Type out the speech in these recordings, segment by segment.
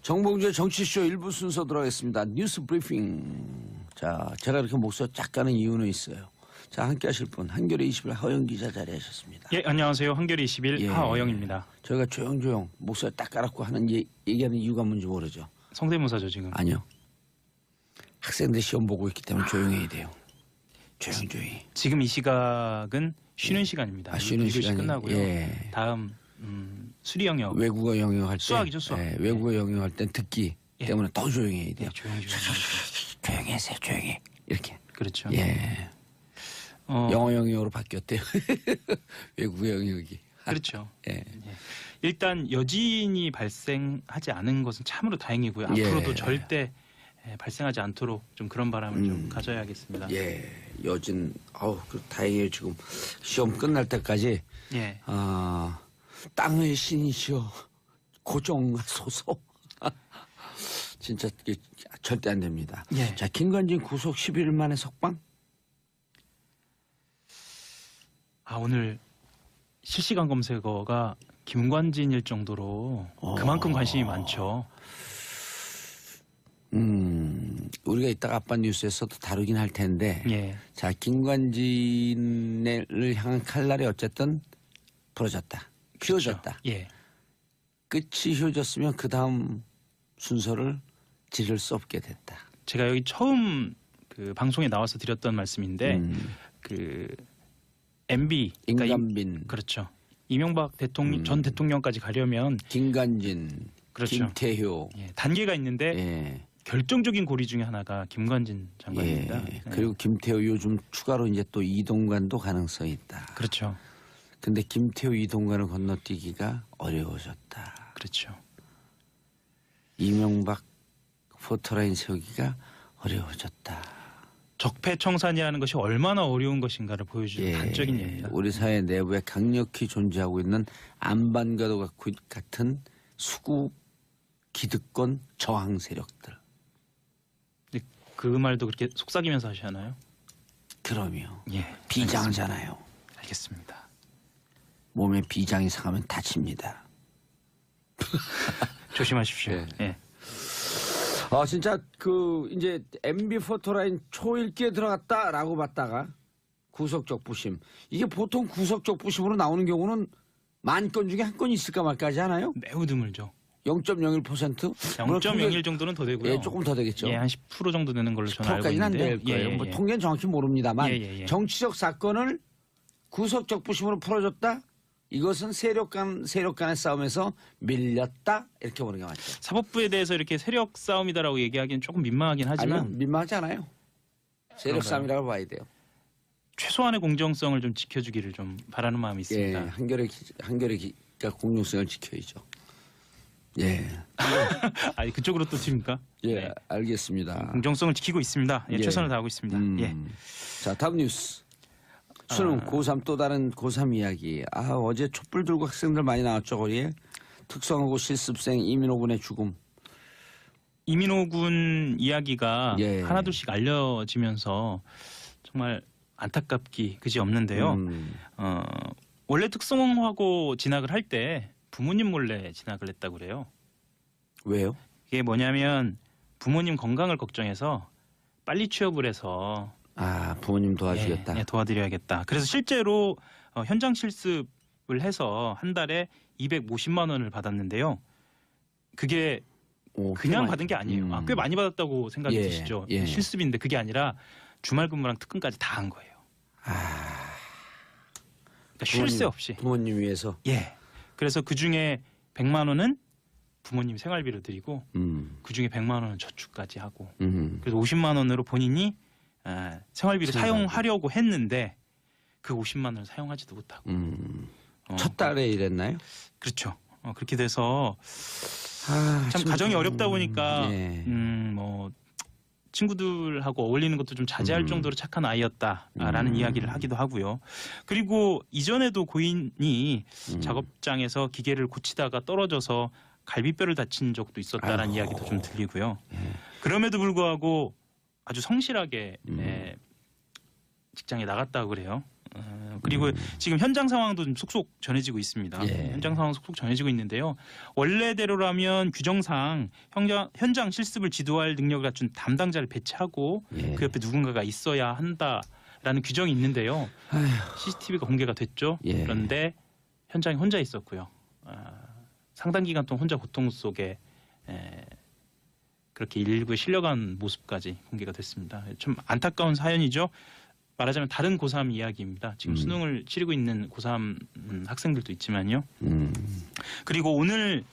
정봉주의 정치쇼 일부 순서 들어가겠습니다. 뉴스 브리핑. 자, 제가 이렇게 목소리 쫙 가는 이유는 있어요. 자, 함께 하실 분 한겨레 21 하영 기자 자리하셨습니다. 예, 안녕하세요. 한겨레 21 예. 하어영입니다. 저희가 조용조용 목소리 딱 깔았고 하는 얘기하는 이유가 뭔지 모르죠? 성대모사죠 지금. 아니요. 학생들 시험 보고 있기 때문에 조용해야 돼요. 조용조용히. 지금 이 시각은 쉬는 시간입니다. 쉬는 시간이 끝나고요. 예. 다음 수리 영역. 외국어 영역할 때 수학이죠, 수학. 예, 외국어 영역할 땐 듣기 예. 때문에 더 조용해야 돼요. 조용히. 조용히 하세요. 조용히. 이렇게. 그렇죠. 예. 영어 영역으로 바뀌었대요. 외국어 영역이. 그렇죠. 예. 예. 일단 여진이 발생하지 않은 것은 참으로 다행이고요. 예. 앞으로도 절대 발생하지 않도록 좀 그런 바람을 좀 가져야겠습니다. 예. 여진 다행이에요. 지금 시험 끝날 때까지 예. 땅의 신이시여 고정하소서. 진짜 절대 안 됩니다. 예. 자, 김관진 구속 11일 만에 석방? 오늘 실시간 검색어가 김관진일 정도로 그만큼 관심이 많죠. 우리가 이따가 아빠 뉴스에서도 다루긴 할 텐데, 예. 자, 김관진을 향한 칼날이 어쨌든 부러졌다, 휘어졌다. 예. 끝이 휘어졌으면 그 다음 순서를 지를 수 없게 됐다. 제가 여기 처음 그 방송에 나와서 드렸던 말씀인데 그 MB 임관빈, 그렇죠. 이명박 대통령 전 대통령까지 가려면 김관진, 그렇죠. 김태효, 단계가 있는데 예. 결정적인 고리 중에 하나가 김관진 장관입니다. 예. 그리고 김태효 요즘 추가로 이제 또 이동관도 가능성이 있다. 그렇죠. 근데 김태효 이동관을 건너뛰기가 어려워졌다. 그렇죠. 이명박 포토라인 세우기가 어려워졌다. 적폐청산이라는 것이 얼마나 어려운 것인가를 보여주는 단적인 예입니다. 우리 사회 내부에 강력히 존재하고 있는 안반과도 같은 수구 기득권 저항 세력들. 그 말도 그렇게 속삭이면서 하시나요? 그럼요. 예. 비장하잖아요. 알겠습니다. 몸에 비장이 상하면 다칩니다. 조심하십시오. 예. 예. 진짜 이제 MB 포토라인 초읽기에 들어갔다라고 봤다가 구속적 부심. 이게 보통 구속적 부심으로 나오는 경우는 10,000건 중에 한 건이 있을까 말까 하지 않아요? 매우 드물죠. 0.01%? 0.01 정도는 더 되고요. 예, 조금 더 되겠죠. 예, 한 10% 정도 되는 걸로 저는 알고 10%까지는 안 있는데요. 될 거예요. 뭐 통계는 정확히 모릅니다만 정치적 사건을 구속적 부심으로 풀어줬다? 이것은 세력 간의 싸움에서 밀렸다? 이렇게 보는 게 맞죠. 사법부에 대해서 이렇게 세력 싸움이다라고 얘기하기는 조금 민망하긴 하지만 아니요, 민망하지 않아요. 세력 그런가요? 싸움이라고 봐야 돼요. 최소한의 공정성을 좀 지켜주기를 좀 바라는 마음이 있습니다. 예, 한겨레가 공정성을 지켜야죠. 예. 그쪽으로 또 튑니까? 예, 네. 알겠습니다. 공정성을 지키고 있습니다. 예, 예. 최선을 다하고 있습니다. 예. 자, 다음 뉴스. 수능 고3 또 다른 고3 이야기. 어제 촛불 들고 학생들 많이 나왔죠, 거리에. 특성화고 실습생 이민호 군의 죽음. 이민호 군 이야기가 예. 하나둘씩 알려지면서 정말 안타깝기 그지 없는데요. 원래 특성화고 진학을 할 때 부모님 몰래 진학을 했다고 그래요. 왜요? 이게 뭐냐면 부모님 건강을 걱정해서 빨리 취업을 해서 부모님 도와주겠다. 예, 도와드려야겠다. 그래서 실제로 현장 실습을 해서 한 달에 250만 원을 받았는데요. 그게 그냥 받은 게 아니에요. 꽤 많이 받았다고 생각이 드시죠? 예. 실습인데 그게 아니라 주말 근무랑 특근까지 다 한 거예요. 그러니까 쉴 새 없이. 부모님 위해서. 예. 그래서 그 중에 100만 원은 부모님 생활비로 드리고 그 중에 100만 원은 저축까지 하고 그래서 50만 원으로 본인이 생활비로 사용하려고 했는데 그 50만 원을 사용하지도 못하고 첫 달에 이랬나요? 그렇죠. 그렇게 돼서 참 가정이 어렵다 보니까 뭐 친구들하고 어울리는 것도 좀 자제할 정도로 착한 아이였다라는 이야기를 하기도 하고요. 그리고 이전에도 고인이 작업장에서 기계를 고치다가 떨어져서 갈비뼈를 다친 적도 있었다라는 이야기도 좀 들리고요. 그럼에도 불구하고 아주 성실하게 직장에 나갔다고 그래요. 그리고 지금 현장 상황도 좀 속속 전해지고 있습니다. 예. 현장 상황 속속 전해지고 있는데요. 원래대로라면 규정상 현장 실습을 지도할 능력을 갖춘 담당자를 배치하고 예. 그 옆에 누군가가 있어야 한다라는 규정이 있는데요. CCTV가 공개가 됐죠. 예. 그런데 현장에 혼자 있었고요. 상당 기간 동안 혼자 고통 속에 그렇게 일부에 실려간 모습까지 공개가 됐습니다. 좀 안타까운 사연이죠. 말하자면 다른 고3 이야기입니다. 지금 수능을 치르고 있는 고3 학생들도 있지만요. 그리고 오늘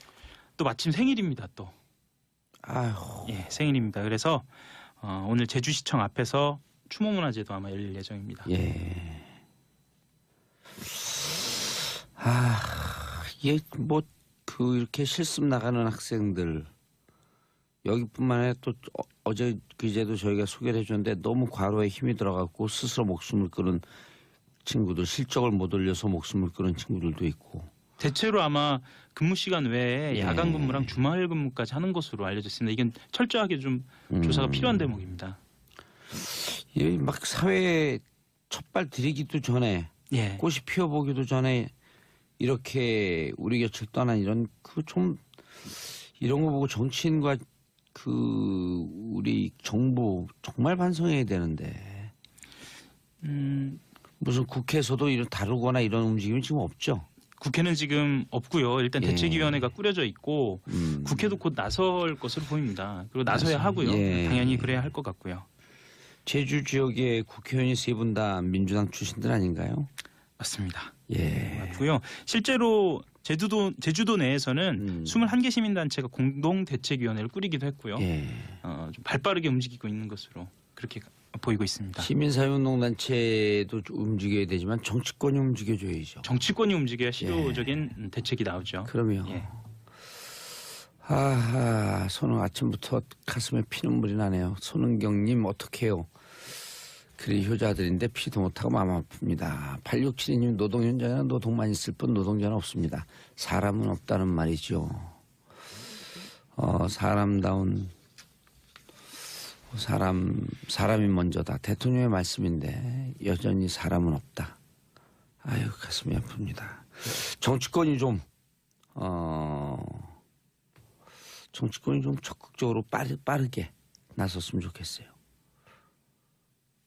또 마침 생일입니다. 또 아휴. 예, 생일입니다. 그래서 오늘 제주시청 앞에서 추모문화제도 아마 열릴 예정입니다. 예. 이게 뭐 이렇게 실습 나가는 학생들 여기뿐만 아니라 또 어제 그제도 저희가 소개를 해줬는데 너무 과로에 힘이 들어갔고 스스로 목숨을 끊은 친구들, 실적을 못 올려서 목숨을 끊은 친구들도 있고. 대체로 아마 근무 시간 외에 예. 야간 근무랑 주말 근무까지 하는 것으로 알려졌습니다. 이건 철저하게 좀 조사가 필요한 대목입니다. 이 막 사회에 첫발 들이기도 전에 예. 꽃이 피어보기도 전에 이렇게 우리 곁을 떠난 이런 좀 이런 거 보고 정치인과 우리 정부 정말 반성해야 되는데 무슨 국회에서도 이런 다루거나 이런 움직임이 지금 없죠. 국회는 지금 없고요. 일단 예. 대책위원회가 꾸려져 있고 국회도 곧 나설 것으로 보입니다. 그리고 나서야 맞습니다. 하고요. 예. 당연히 그래야 할 것 같고요. 제주 지역의 국회의원이 세 분 다 민주당 출신들 아닌가요? 맞습니다. 예. 맞고요. 실제로 제주도 내에서는 21개 시민단체가 공동대책위원회를 꾸리기도 했고요. 예. 좀 발빠르게 움직이고 있는 것으로 그렇게 보이고 있습니다. 시민사회운동단체도 움직여야 되지만 정치권이 움직여줘야죠. 정치권이 움직여야 실효적인 대책이 나오죠. 그럼요. 예. 손흥 아침부터 가슴에 피눈물이 나네요. 손흥경님 어떡해요. 그래 효자들인데 피도 못하고 마음 아픕니다. 8672님 노동 현장에는 노동만 있을 뿐 노동자는 없습니다. 사람은 없다는 말이죠. 사람다운 사람이 먼저다. 대통령의 말씀인데 여전히 사람은 없다. 아유 가슴이 아픕니다. 정치권이 좀 적극적으로 빠르게 나섰으면 좋겠어요.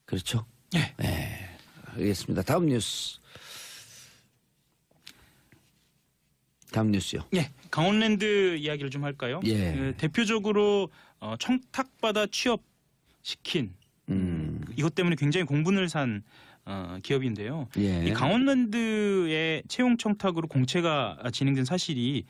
그렇죠? 예. 네. 알겠습니다. 다음 뉴스요. 예. 강원랜드 이야기를 좀 할까요? 예. 대표적으로 청탁받아 취업시킨 이것 때문에 굉장히 공분을 산 기업인데요. 예. 이 강원랜드의 채용 청탁으로 공채가 진행된 사실이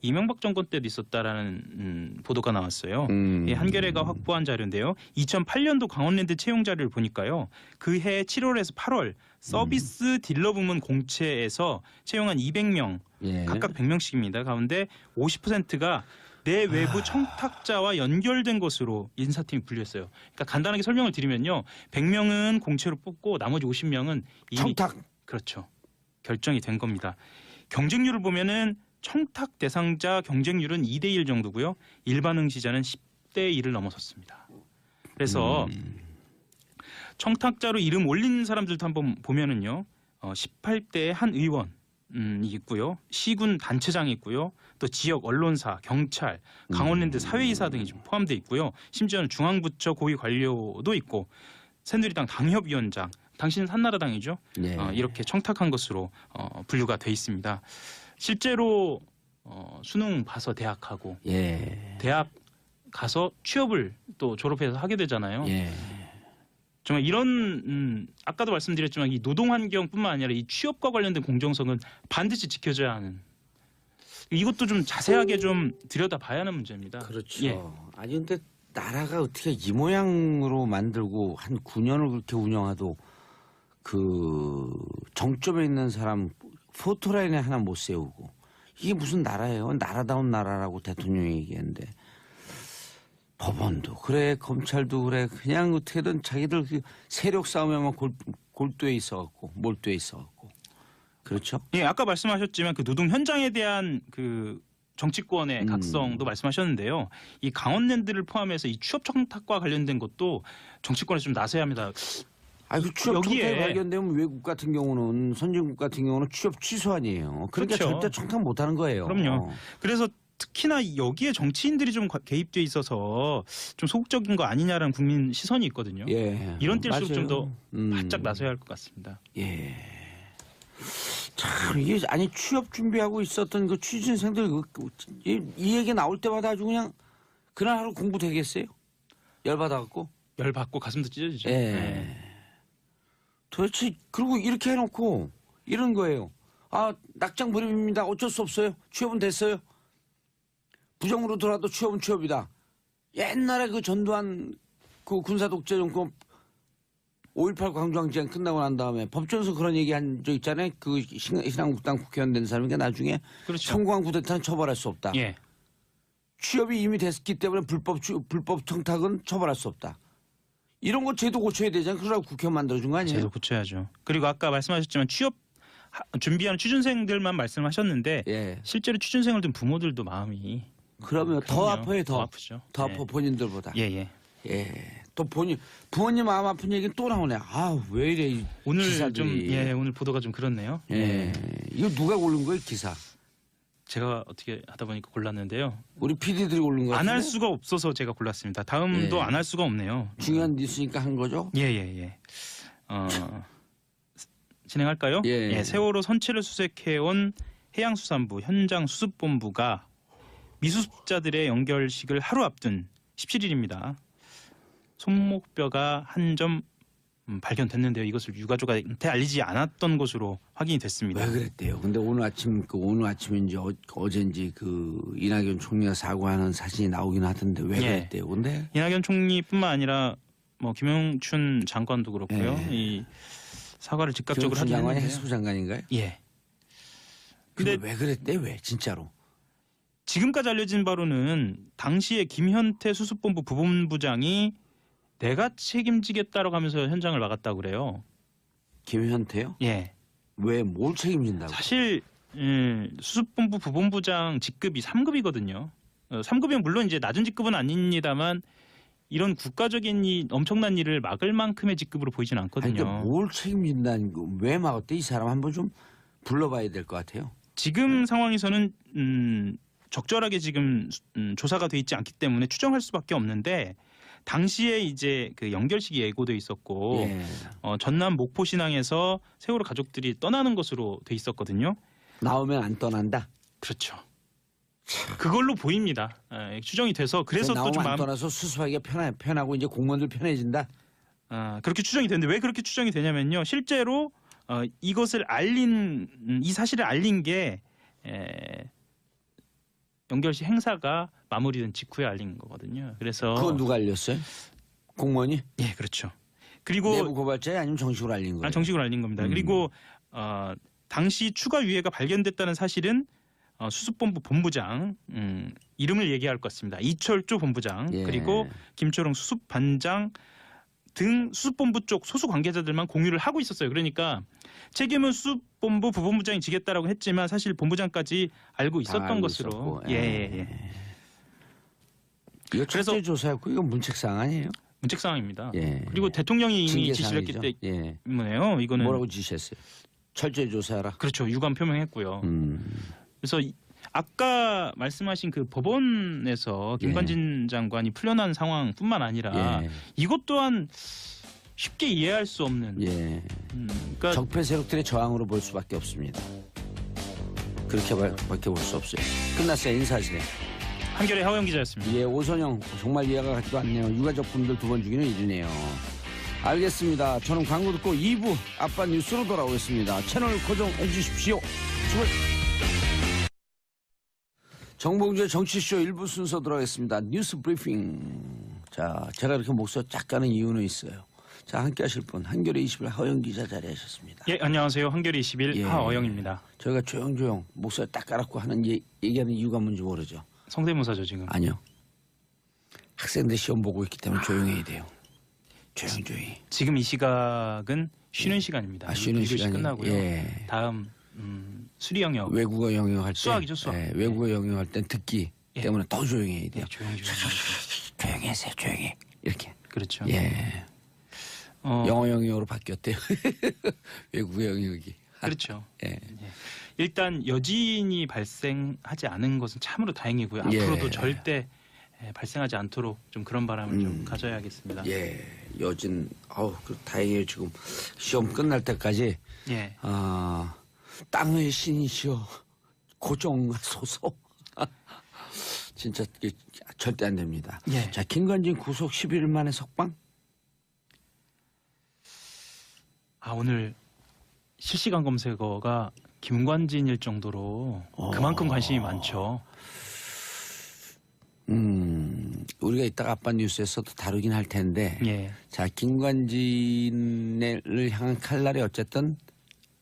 이명박 정권 때도 있었다라는 보도가 나왔어요. 한겨레가 확보한 자료인데요. 2008년도 강원랜드 채용 자료를 보니까요. 그해 7월에서 8월 서비스 딜러 부문 공채에서 채용한 200명, 예. 각각 100명씩입니다. 가운데 50%가 내 외부 청탁자와 연결된 것으로 인사팀이 분류했어요. 그러니까 간단하게 설명을 드리면요. 100명은 공채로 뽑고 나머지 50명은 이미 청탁. 그렇죠. 결정이 된 겁니다. 경쟁률을 보면은 청탁 대상자 경쟁률은 2대1 정도고요. 일반 응시자는 10대 1을 넘어섰습니다. 그래서 청탁자로 이름 올린 사람들도 한번 보면은요. 18대 한 의원이 있고요. 시군 단체장이 있고요. 또 지역 언론사, 경찰, 강원랜드 사회이사 등이 좀 포함되어 있고요. 심지어는 중앙부처 고위 관료도 있고 새누리당 당협위원장, 당신은 한나라당이죠. 예. 이렇게 청탁한 것으로 분류가 돼 있습니다. 실제로 수능 봐서 대학 가고 예. 대학 가서 취업을 또 졸업해서 하게 되잖아요. 예. 정말 이런 아까도 말씀드렸지만 이 노동 환경뿐만 아니라 이 취업과 관련된 공정성은 반드시 지켜져야 하는 이것도 좀 자세하게 좀 들여다봐야 하는 문제입니다. 그렇죠. 예. 아니 근데 나라가 어떻게 이 모양으로 만들고 한 9년을 그렇게 운영해도 그 정점에 있는 사람 포토라인에 하나 못 세우고 이게 무슨 나라예요? 나라다운 나라라고 대통령이 얘기했는데 법원도 그래 검찰도 그래 그냥 어떻게든 자기들 그 세력 싸움에만 골두에 있어갖고 몰두에 있어갖고 그렇죠? 예, 아까 말씀하셨지만 그 노동 현장에 대한 그 정치권의 각성도 말씀하셨는데요. 이 강원랜드를 포함해서 이 취업 청탁과 관련된 것도 정치권에서 좀 나서야 합니다. 그 취업 여기에- 청탁이 발견되면 외국 같은 경우는 선진국 같은 경우는 취업 취소 아니에요. 그러니까 그렇죠. 절대 청탁 못하는 거예요. 그럼요. 그래서 특히나 여기에 정치인들이 좀 개입돼 있어서 좀 소극적인 거 아니냐라는 국민 시선이 있거든요. 예. 이런 때일수록 좀 더 맞아요. 바짝 나서야 할 것 같습니다. 예. 참 이게 아니 취업 준비하고 있었던 그 취준생들 이 얘기 나올 때마다 아주 그냥 그날 하루 공부 되겠어요? 열받아갖고. 열 받고 가슴도 찢어지죠. 예. 네. 도대체 그리고 이렇게 해놓고 이런 거예요. 낙장 불입입니다. 어쩔 수 없어요. 취업은 됐어요. 부정으로 돌아도 취업은 취업이다. 옛날에 그 전두환 그 군사 독재 정권 5.18 광주항쟁 끝나고 난 다음에 법정에서 그런 얘기 한 적 있잖아요. 그 신한국당 국회의원 된 사람이 나중에 그렇죠. 성공한 쿠데타는 처벌할 수 없다. 예. 취업이 이미 됐기 때문에 불법 청탁은 처벌할 수 없다. 이런 거 제도 고쳐야 되잖아요. 그러라고 국회의원 만들어준 거 아니에요? 제도 고쳐야죠. 그리고 아까 말씀하셨지만 취업 준비하는 취준생들만 말씀하셨는데 예. 실제로 취준생을 둔 부모들도 마음이 그러면 더 그럼요. 아파요. 더 아프죠. 더 예. 아파 본인들보다. 예. 예. 또 부모님 마음 아픈 얘기는 또 나오네. 왜 이래 이 오늘 기사들이. 오늘 보도가 좀 그렇네요. 예. 이거 누가 고른 거예요 기사? 제가 어떻게 하다 보니까 골랐는데요. 우리 PD들이 고른 거 안 할 같은데? 수가 없어서 제가 골랐습니다. 다음도 예. 안 할 수가 없네요. 중요한 뉴스니까 한 거죠? 예. 진행할까요? 예. 세월호 선체를 수색해온 해양수산부 현장 수습본부가 미수습자들의 연결식을 하루 앞둔 17일입니다. 손목뼈가 한 점 발견됐는데요. 이것을 유가족한테 알리지 않았던 것으로 확인이 됐습니다. 왜 그랬대요? 근데 오늘 아침인지 어젠지 그 이낙연 총리가 사과하는 사진이 나오긴 하던데 왜 예. 그랬대요? 근데 이낙연 총리뿐만 아니라 김영춘 장관도 그렇고요. 예. 이 사과를 즉각적으로 김영춘 하긴 장관이 했는데요. 해수부 장관인가요? 예. 근데 근데 왜 그랬대? 왜 진짜로? 지금까지 알려진 바로는 당시에 김현태 수습본부 부본부장이 내가 책임지겠다라고 하면서 현장을 나갔다고 그래요. 김현태요? 예. 왜 뭘 책임진다고? 사실 수습본부 부본부장 직급이 3급이거든요. 3급이면 물론 이제 낮은 직급은 아닙니다만 이런 국가적인 엄청난 일을 막을 만큼의 직급으로 보이진 아니, 않거든요. 그러니까 뭘 책임진다는 거 왜 막았대? 이 사람 한번 좀 불러봐야 될 것 같아요. 지금 상황에서는 적절하게 지금 조사가 돼 있지 않기 때문에 추정할 수밖에 없는데 당시에 이제 그 연결식이 예고돼 있었고 예. 전남 목포 신항에서 세월호 가족들이 떠나는 것으로 돼 있었거든요. 나오면 안 떠난다. 그렇죠. 그걸로 보입니다. 추정이 돼서 그래서 또 나오면 좀 안 떠나서 수습하기가 편하고 이제 공무원들 편해진다. 그렇게 추정이 되는데 왜 그렇게 추정이 되냐면요. 실제로 이것을 이 사실을 알린 게 연결식 행사가 마무리된 직후에 알린 거거든요. 그래서 그건 누가 알렸어요? 공무원이? 예, 그렇죠. 그리고 내부 고발자에 아니면 정식으로 알린 거예요? 정식으로 알린 겁니다. 그리고 당시 추가 유해가 발견됐다는 사실은 수습본부 본부장 이름을 얘기할 것 같습니다. 이철조 본부장 예. 그리고 김초롱 수습반장 등 수습본부 쪽 소수 관계자들만 공유를 하고 있었어요. 그러니까 책임은 수습본부 부본부장이 지겠다라고 했지만 사실 본부장까지 알고 있었던 알고 것으로 있었고. 예. 이거 그래서- 철저히 조사했고 이거 문책사항 아니에요? 문책 사항입니다. 예. 그리고 대통령이 이미 지시를 했기 징계사항이죠. 예. 때문에요. 이거는 뭐라고 지시했어요? 철저히 조사하라. 그렇죠. 유감 표명했고요. 음. 그래서 아까 말씀하신 그 법원에서 김관진 장관이 풀려난 상황뿐만 아니라 예. 이것 또한 쉽게 이해할 수 없는 예. 그러니까 적폐 세력들의 저항으로 볼 수밖에 없습니다. 그렇게밖에 볼 수 없어요. 끝났어요. 인사하세요. 한결의 하호영 기자였습니다. 예, 오선영 정말 이해가 가지도 않네요. 유가족 분들 2번 죽이는 일이네요. 알겠습니다. 저는 광고 듣고 2부 아빠 뉴스로 돌아오겠습니다. 채널 고정해 주십시오. 수고. 정봉주의 정치쇼 1부 순서 들어가겠습니다. 뉴스 브리핑. 자, 제가 이렇게 목소리 쫙 가는 이유는 있어요. 자, 함께 하실 분 한겨레 21 하호영 기자 자리하셨습니다. 예, 안녕하세요. 한겨레 21 예. 하어영입니다. 저희가 조용조용 목소리 딱 깔았고 하는 얘기하는 이유가 뭔지 모르죠? 성대모사죠 지금. 아니요. 학생들 시험 보고 있기 때문에 조용해야 돼요. 조용히. 지금 이 시각은 쉬는 시간입니다. 쉬는 2교시 시간이 끝나고요. 예. 다음 수리 영역. 외국어 영역할 때 수학이죠, 수학. 예, 외국어 영역할 땐 듣기 예. 때문에 더 조용해야 돼요. 조용히. 조용히 하세요. 조용히. 이렇게. 그렇죠. 예. 영어 영역으로 바뀌었대요. 외국어 영역이. 그렇죠. 예. 예. 일단 여진이 발생하지 않은 것은 참으로 다행이고요. 예. 앞으로도 절대 발생하지 않도록 좀 그런 바람을 좀 가져야겠습니다. 예, 여진, 다행이에요. 지금 시험 끝날 때까지, 예. 땅의 신이시여, 고정하소서. 진짜 절대 안 됩니다. 예. 자, 김관진 구속 11일 만에 석방? 오늘 실시간 검색어가 김관진일 정도로 그만큼 관심이 많죠. 우리가 이따가 아빠 뉴스에서도 다루긴 할 텐데, 예. 자, 김관진을 향한 칼날이 어쨌든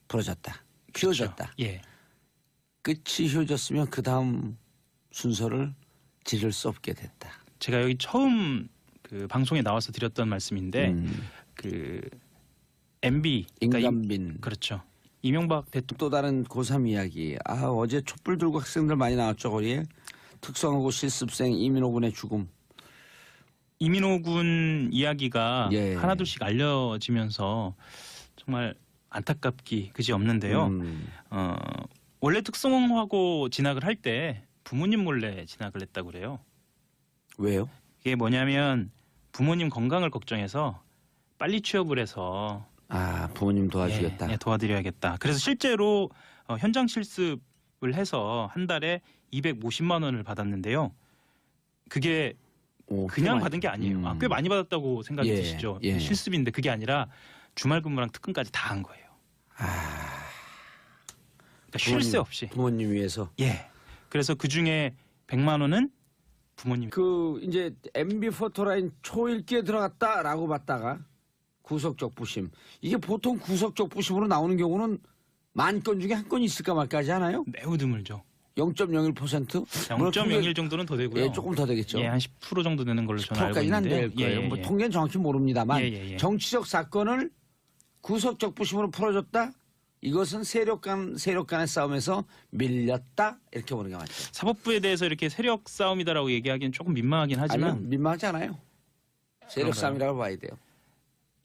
부러졌다. 휘어졌다. 예. 끝이 휘어졌으면 그 다음 순서를 지를 수 없게 됐다. 제가 여기 처음 그 방송에 나와서 드렸던 말씀인데 그 MB 그러니까 임관빈. 그렇죠. 이명박 대통령 또 다른 고3 이야기. 어제 촛불 들고 학생들 많이 나왔죠, 거리에. 특성하고 실습생 이민호 군의 죽음. 이민호 군 이야기가 예. 하나둘씩 알려지면서 정말 안타깝기 그지 없는데요. 원래 특성화고 진학을 할 때 부모님 몰래 진학을 했다고 그래요. 왜요? 이게 뭐냐면 부모님 건강을 걱정해서 빨리 취업을 해서 부모님 도와주겠다. 예, 도와드려야겠다. 그래서 실제로 현장 실습을 해서 한 달에 250만 원을 받았는데요. 그게 그냥 받은 게 아니에요. 꽤 많이 받았다고 생각이 예, 드시죠? 예. 실습인데 그게 아니라 주말 근무랑 특근까지 다 한 거예요. 그러니까 쉴 새 없이. 부모님 위해서. 예. 그래서 그 중에 100만 원은 부모님. 이제 MB 포토라인 초읽기에 들어갔다라고 봤다가 구속적 부심. 이게 보통 구속적 부심으로 나오는 경우는 10,000건 중에 한 건 있을까 말까 하지 않아요? 매우 드물죠. 0.01%? 0.01 정도는 더 되고요. 예, 조금 더 되겠죠. 예, 한 10% 정도 되는 걸로 저는 알고 10%까지는 안 있는데요. 될 거예요. 예, 뭐 예. 통계는 정확히 모릅니다만 예. 정치적 사건을 구속적 부심으로 풀어줬다? 이것은 세력 간의 싸움에서 밀렸다? 이렇게 보는 게 맞죠. 사법부에 대해서 이렇게 세력 싸움이다라고 얘기하기는 조금 민망하긴 하지만 아니요, 민망하지 않아요. 세력 그런가요? 싸움이라고 봐야 돼요.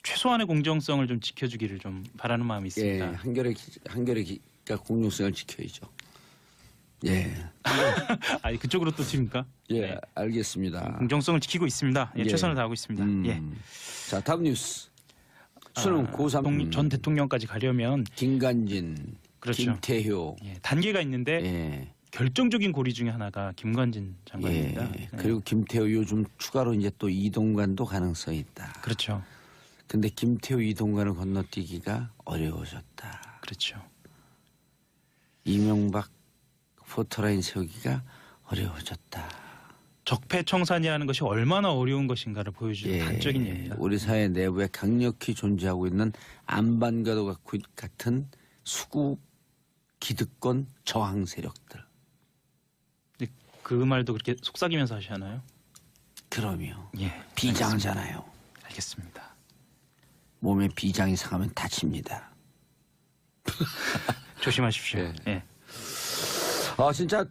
최소한의 공정성을 좀 지켜주기를 좀 바라는 마음이 예, 있습니다. 한결의 공정성을 지켜야죠. 예. 아니 그쪽으로 또 튑니까? 예, 네. 알겠습니다. 공정성을 지키고 있습니다. 예, 예. 최선을 다하고 있습니다. 예. 자, 다음 뉴스. 수능 고3 전 대통령까지 가려면 김관진, 그렇죠. 김태효. 예, 단계가 있는데 예. 결정적인 고리 중에 하나가 김관진 장관입니다. 예. 그리고 김태효 요즘 추가로 이제 또 이동관도 가능성이 있다. 그렇죠. 근데 김태효 이동관을 건너뛰기가 어려워졌다. 그렇죠. 이명박 포토라인 세우기가 어려워졌다. 적폐청산이라는 것이 얼마나 어려운 것인가를 보여주는 단적인 예입니다. 우리 사회 내부에 강력히 존재하고 있는 안반과도 같은 수구 기득권 저항 세력들. 근데 그 말도 그렇게 속삭이면서 하시나요? 그럼요. 예, 비장하잖아요. 알겠습니다. 몸에 비장이 상하면 다칩니다. 조심하십시오. 예. 예. 진짜